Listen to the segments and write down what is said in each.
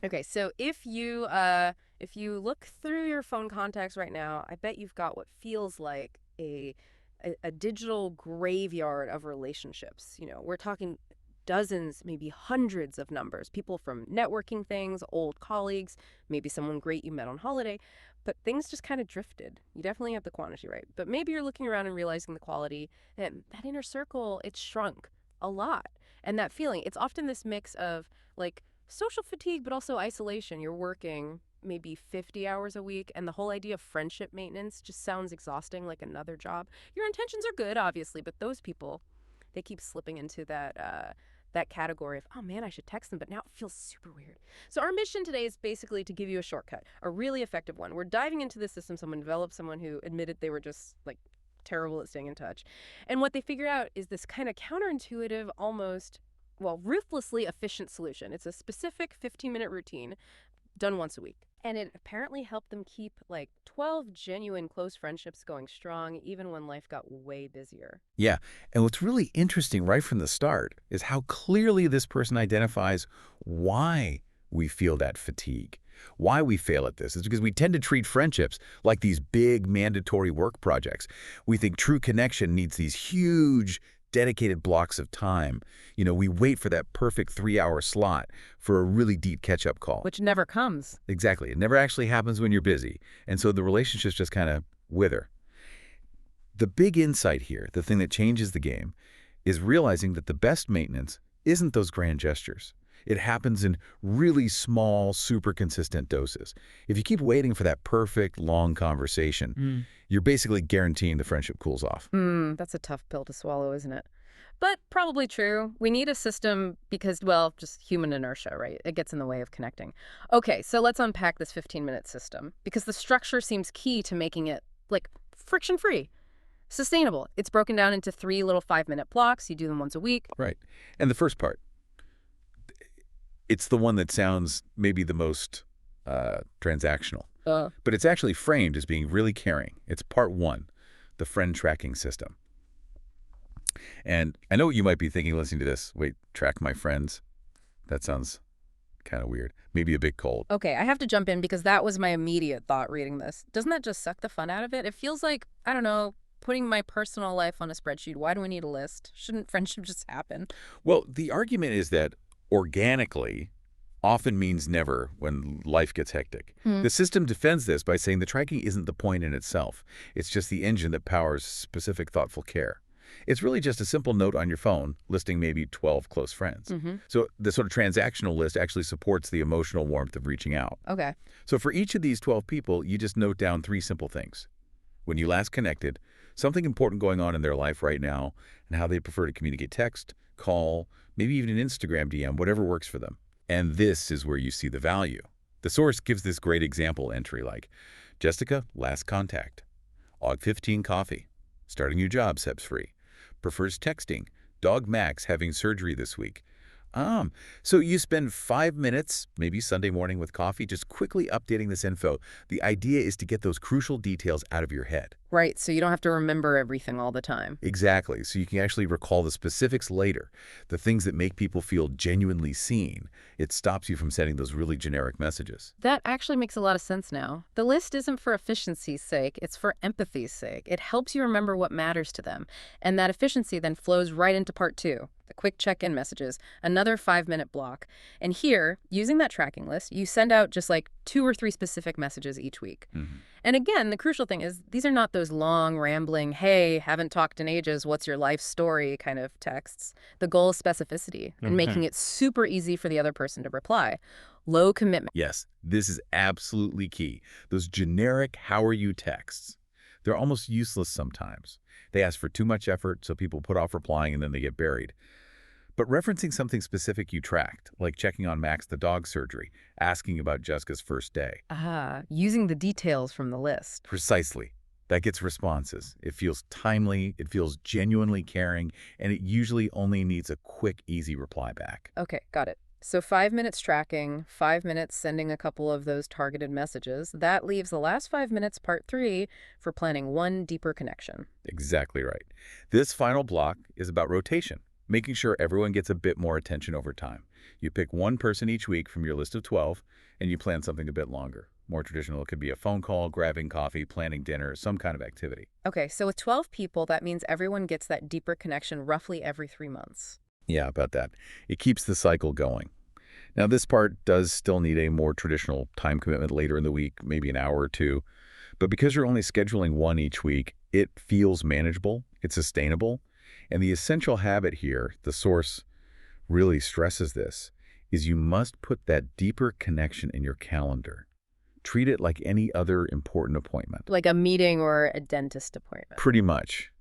Okay, so if you look through your phone contacts right now, I bet you've got what feels like a digital graveyard of relationships. We're talking dozens, maybe hundreds of numbers. People from networking things, old colleagues, maybe someone great you met on holiday. But things just kind of drifted. You definitely have the quantity right. But maybe you're looking around and realizing the quality. And that inner circle, it's shrunk a lot. And that feeling, it's often this mix of like social fatigue, but also isolation. You're working maybe 50 hours a week, and the whole idea of friendship maintenance just sounds exhausting, like another job. Your intentions are good, obviously, but those people, they keep slipping into that category of, oh man, I should text them, but now it feels super weird. So our mission today is basically to give you a shortcut, a really effective one. We're diving into the system someone developed, someone who admitted they were just like terrible at staying in touch. And what they figured out is this kind of counterintuitive, almost, well, ruthlessly efficient solution. It's a specific 15-minute routine done once a week. And it apparently helped them keep like 12 genuine close friendships going strong, even when life got way busier. Yeah, and what's really interesting right from the start is how clearly this person identifies why we feel that fatigue, why we fail at this. It's because we tend to treat friendships like these big mandatory work projects. We think true connection needs these huge, dedicated blocks of time. We wait for that perfect 3-hour slot for a really deep catch-up call. Which never comes. Exactly. It never actually happens when you're busy. And so the relationships just kind of wither. The big insight here, the thing that changes the game, is realizing that the best maintenance isn't those grand gestures. It happens in really small, super consistent doses. If you keep waiting for that perfect, long conversation, you're basically guaranteeing the friendship cools off. That's a tough pill to swallow, isn't it? But probably true. We need a system because, well, just human inertia, right? It gets in the way of connecting. Okay, so let's unpack this 15-minute system because the structure seems key to making it, like, friction-free. Sustainable. It's broken down into 3 little 5-minute blocks. You do them once a week. Right. And the first part, it's the one that sounds maybe the most transactional. But it's actually framed as being really caring. It's part 1, the friend tracking system. And I know what you might be thinking listening to this. Wait, track my friends? That sounds kind of weird. Maybe a bit cold. Okay, I have to jump in because that was my immediate thought reading this. Doesn't that just suck the fun out of it? It feels like, I don't know, putting my personal life on a spreadsheet. Why do we need a list? Shouldn't friendship just happen? Well, the argument is that organically often means never when life gets hectic. The system defends this by saying the tracking isn't the point in itself. It's just the engine that powers specific thoughtful care. It's really just a simple note on your phone listing maybe 12 close friends. So the sort of transactional list actually supports the emotional warmth of reaching out. Okay. So for each of these 12 people, you just note down 3 simple things. When you last connected, something important going on in their life right now, and how they prefer to communicate: text, call, maybe even an Instagram DM, whatever works for them. And this is where you see the value. The source gives this great example entry like, Jessica, last contact. Aug 15 coffee. Starting new job, Seb's free. Prefers texting. Dog Max having surgery this week. So you spend 5 minutes, maybe Sunday morning with coffee, just quickly updating this info. The idea is to get those crucial details out of your head. Right, so you don't have to remember everything all the time. Exactly, so you can actually recall the specifics later, the things that make people feel genuinely seen. It stops you from sending those really generic messages. That actually makes a lot of sense now. The list isn't for efficiency's sake, it's for empathy's sake. It helps you remember what matters to them. And that efficiency then flows right into part 2. The quick check-in messages, another 5-minute block. And here, using that tracking list, you send out just like 2 or 3 specific messages each week. And again, the crucial thing is these are not those long, rambling, hey, haven't talked in ages, what's your life story kind of texts. The goal is specificity and making it super easy for the other person to reply. Low commitment. Yes, this is absolutely key. Those generic "how are you" texts, they're almost useless sometimes. They ask for too much effort, so people put off replying and then they get buried. But referencing something specific you tracked, like checking on Max the dog's surgery, asking about Jessica's first day. Using the details from the list. Precisely. That gets responses. It feels timely, it feels genuinely caring, and it usually only needs a quick, easy reply back. Okay, got it. So 5 minutes tracking, 5 minutes sending a couple of those targeted messages. That leaves the last 5 minutes, part 3, for planning one deeper connection. Exactly right. This final block is about rotation, making sure everyone gets a bit more attention over time. You pick one person each week from your list of 12, and you plan something a bit longer. More traditional, it could be a phone call, grabbing coffee, planning dinner, some kind of activity. Okay, so with 12 people, that means everyone gets that deeper connection roughly every 3 months. Yeah, about that. It keeps the cycle going. Now, this part does still need a more traditional time commitment later in the week, maybe an hour or two. But because you're only scheduling one each week, it feels manageable, it's sustainable. And the essential habit here, the source really stresses this, is you must put that deeper connection in your calendar. Treat it like any other important appointment. Like a meeting or a dentist appointment. Pretty much.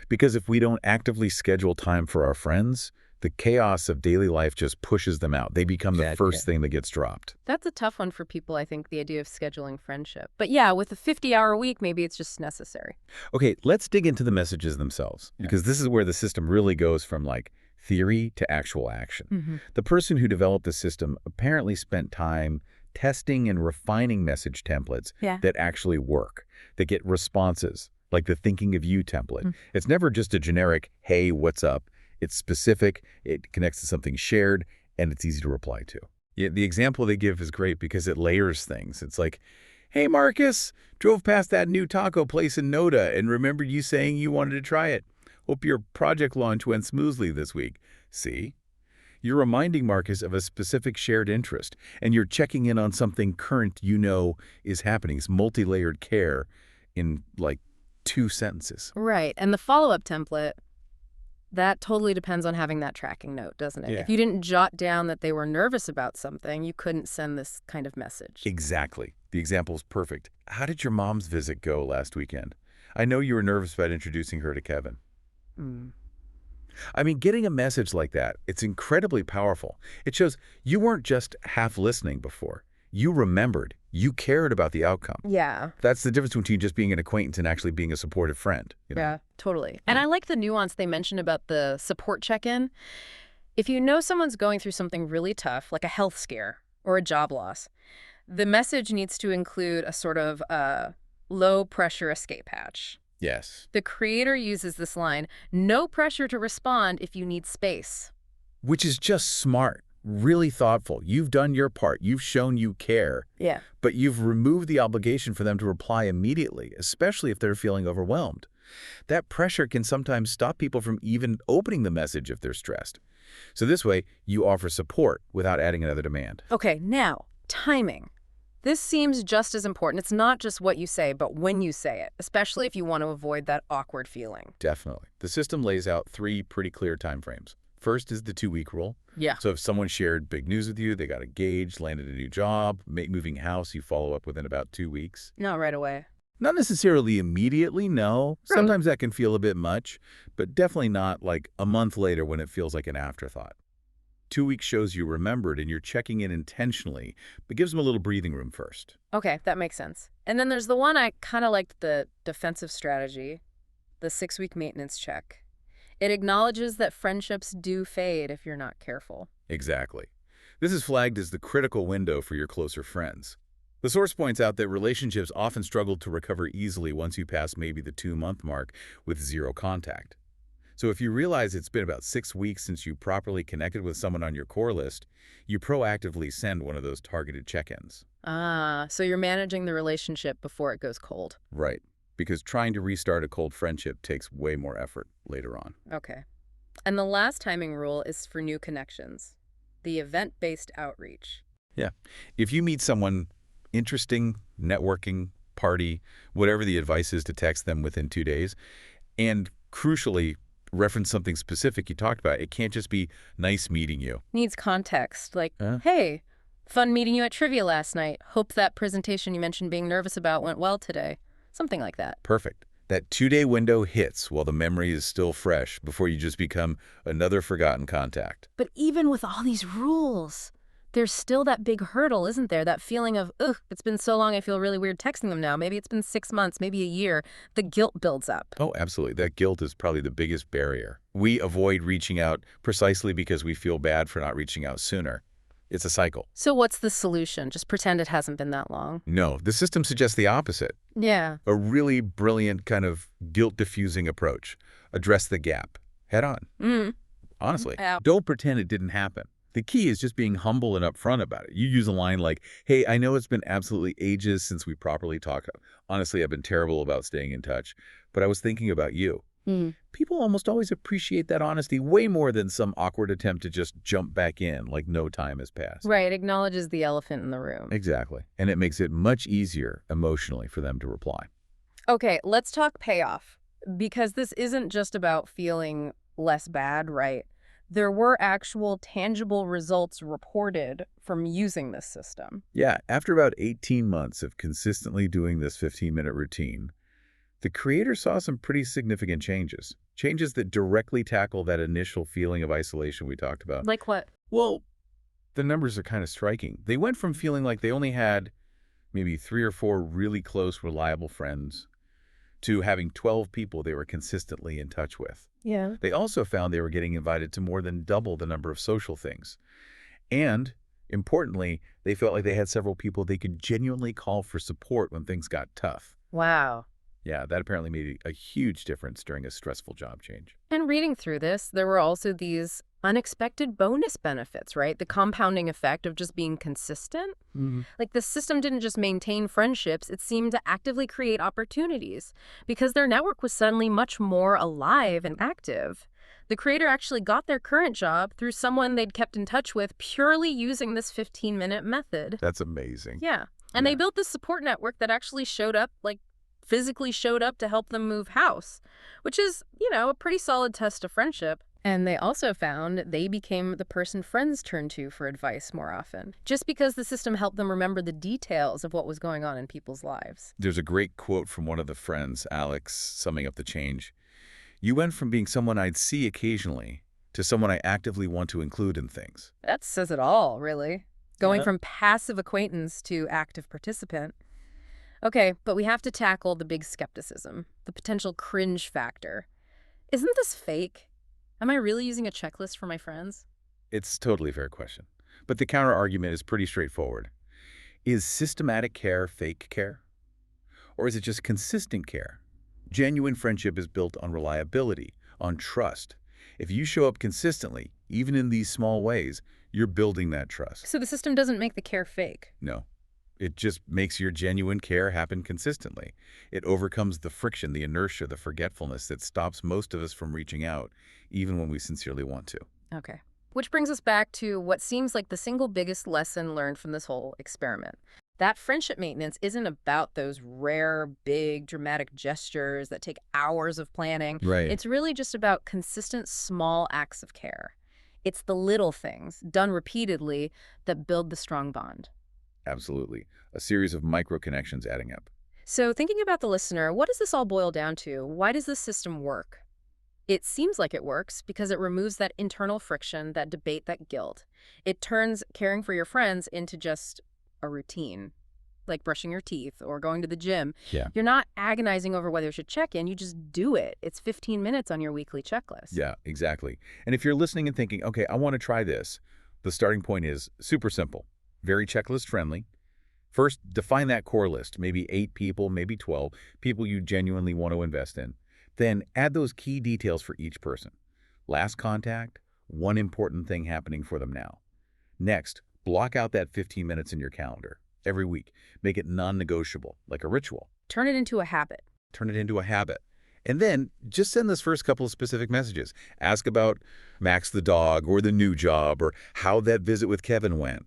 Because if we don't actively schedule time for our friends, the chaos of daily life just pushes them out. They become the first thing that gets dropped. That's a tough one for people, I think, the idea of scheduling friendship. But yeah, with a 50-hour week, maybe it's just necessary. Okay, let's dig into the messages themselves, because this is where the system really goes from like theory to actual action. The person who developed the system apparently spent time testing and refining message templates that actually work, that get responses, like the thinking of you template. It's never just a generic, hey, what's up? It's specific, it connects to something shared, and it's easy to reply to. Yeah, the example they give is great because it layers things. It's like, hey, Marcus, drove past that new taco place in Noda and remembered you saying you wanted to try it. Hope your project launch went smoothly this week. See? You're reminding Marcus of a specific shared interest, and you're checking in on something current you know is happening. It's multi-layered care in, like, 2 sentences. Right, and the follow-up template, that totally depends on having that tracking note, doesn't it? Yeah. If you didn't jot down that they were nervous about something, you couldn't send this kind of message. Exactly. The example is perfect. How did your mom's visit go last weekend? I know you were nervous about introducing her to Kevin. I mean, getting a message like that, it's incredibly powerful. It shows you weren't just half listening before. You remembered. You cared about the outcome. Yeah. That's the difference between just being an acquaintance and actually being a supportive friend. You know? Yeah, totally. And I like the nuance they mentioned about the support check-in. If you know someone's going through something really tough, like a health scare or a job loss, the message needs to include a sort of low-pressure escape hatch. Yes. The creator uses this line, no pressure to respond if you need space. Which is just smart, really thoughtful. You've done your part. You've shown you care. Yeah. But you've removed the obligation for them to reply immediately, especially if they're feeling overwhelmed. That pressure can sometimes stop people from even opening the message if they're stressed. So this way, you offer support without adding another demand. Okay, now, timing. This seems just as important. It's not just what you say, but when you say it, especially if you want to avoid that awkward feeling. Definitely. The system lays out 3 pretty clear time frames. First is the 2-week rule. Yeah. So if someone shared big news with you, they got engaged, landed a new job, moving house, you follow up within about 2 weeks. Not right away. Not necessarily immediately, no. Sometimes that can feel a bit much, but definitely not like a month later when it feels like an afterthought. 2 weeks shows you remembered and you're checking in intentionally, but gives them a little breathing room first. Okay, that makes sense. And then there's the one I kind of liked, the defensive strategy, the 6-week maintenance check. It acknowledges that friendships do fade if you're not careful. Exactly. This is flagged as the critical window for your closer friends. The source points out that relationships often struggle to recover easily once you pass maybe the 2-month mark with 0 contact. So if you realize it's been about 6 weeks since you properly connected with someone on your core list, you proactively send one of those targeted check-ins. Ah, so you're managing the relationship before it goes cold. Right. Because trying to restart a cold friendship takes way more effort later on. Okay. And the last timing rule is for new connections, the event-based outreach. Yeah. If you meet someone interesting, networking, party, whatever the advice is to text them within 2 days, and crucially, reference something specific you talked about. It can't just be nice meeting you. Needs context, like, hey, fun meeting you at trivia last night. Hope that presentation you mentioned being nervous about went well today. Something like that. Perfect. That 2-day window hits while the memory is still fresh before you just become another forgotten contact. But even with all these rules, there's still that big hurdle, isn't there? That feeling of, ugh, it's been so long I feel really weird texting them now. Maybe it's been 6 months, maybe a year. The guilt builds up. Oh, absolutely. That guilt is probably the biggest barrier. We avoid reaching out precisely because we feel bad for not reaching out sooner. It's a cycle. So what's the solution? Just pretend it hasn't been that long? No, the system suggests the opposite. Yeah. A really brilliant kind of guilt-diffusing approach. Address the gap head on. Honestly, don't pretend it didn't happen. The key is just being humble and upfront about it. You use a line like, hey, I know it's been absolutely ages since we properly talked. Honestly, I've been terrible about staying in touch, but I was thinking about you. Mm. People almost always appreciate that honesty way more than some awkward attempt to just jump back in like no time has passed. Right, acknowledges the elephant in the room. Exactly. And it makes it much easier emotionally for them to reply. Okay, let's talk payoff, because this isn't just about feeling less bad, right? There were actual tangible results reported from using this system. Yeah, after about 18 months of consistently doing this 15-minute routine, the creator saw some pretty significant changes. Changes that directly tackle that initial feeling of isolation we talked about. Like what? Well, the numbers are kind of striking. They went from feeling like they only had maybe 3 or 4 really close, reliable friends to having 12 people they were consistently in touch with. Yeah. They also found they were getting invited to more than double the number of social things. And, importantly, they felt like they had several people they could genuinely call for support when things got tough. Wow. Yeah, that apparently made a huge difference during a stressful job change. And reading through this, there were also these unexpected bonus benefits, right? The compounding effect of just being consistent. Like the system didn't just maintain friendships, it seemed to actively create opportunities because their network was suddenly much more alive and active. The creator actually got their current job through someone they'd kept in touch with purely using this 15-minute method. That's amazing. Yeah. And they built this support network that actually showed up, like physically showed up to help them move house, which is, a pretty solid test of friendship. And they also found they became the person friends turned to for advice more often, just because the system helped them remember the details of what was going on in people's lives. There's a great quote from one of the friends, Alex, summing up the change. You went from being someone I'd see occasionally to someone I actively want to include in things. That says it all, really. Going Yeah. from passive acquaintance to active participant. Okay, but we have to tackle the big skepticism, the potential cringe factor. Isn't this fake? Am I really using a checklist for my friends? It's totally a fair question. But the counter-argument is pretty straightforward. Is systematic care fake care? Or is it just consistent care? Genuine friendship is built on reliability, on trust. If you show up consistently, even in these small ways, you're building that trust. So the system doesn't make the care fake. No. It just makes your genuine care happen consistently. It overcomes the friction, the inertia, the forgetfulness that stops most of us from reaching out, even when we sincerely want to. Okay. Which brings us back to what seems like the single biggest lesson learned from this whole experiment. That friendship maintenance isn't about those rare, big, dramatic gestures that take hours of planning. Right. It's really just about consistent, small acts of care. It's the little things, done repeatedly, that build the strong bond. Absolutely. A series of micro-connections adding up. So thinking about the listener, what does this all boil down to? Why does this system work? It seems like it works because it removes that internal friction, that debate, that guilt. It turns caring for your friends into just a routine, like brushing your teeth or going to the gym. Yeah. You're not agonizing over whether you should check in. You just do it. It's 15 minutes on your weekly checklist. Yeah, exactly. And if you're listening and thinking, okay, I want to try this, the starting point is super simple, very checklist friendly. First, define that core list, maybe 8 people, maybe 12, people you genuinely want to invest in. Then add those key details for each person. Last contact, one important thing happening for them now. Next, block out that 15 minutes in your calendar every week. Make it non-negotiable, like a ritual. Turn it into a habit. Turn it into a habit. And then just send this first couple of specific messages. Ask about Max the dog or the new job or how that visit with Kevin went.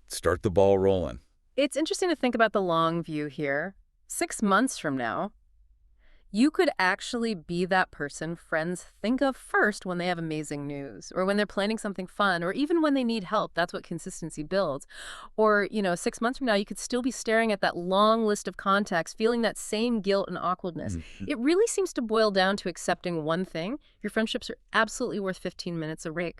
Start the ball rolling. It's interesting to think about the long view here. 6 months from now, you could actually be that person friends think of first when they have amazing news or when they're planning something fun or even when they need help. That's what consistency builds. Or, 6 months from now, you could still be staring at that long list of contacts, feeling that same guilt and awkwardness. It really seems to boil down to accepting one thing. Your friendships are absolutely worth 15 minutes a rake.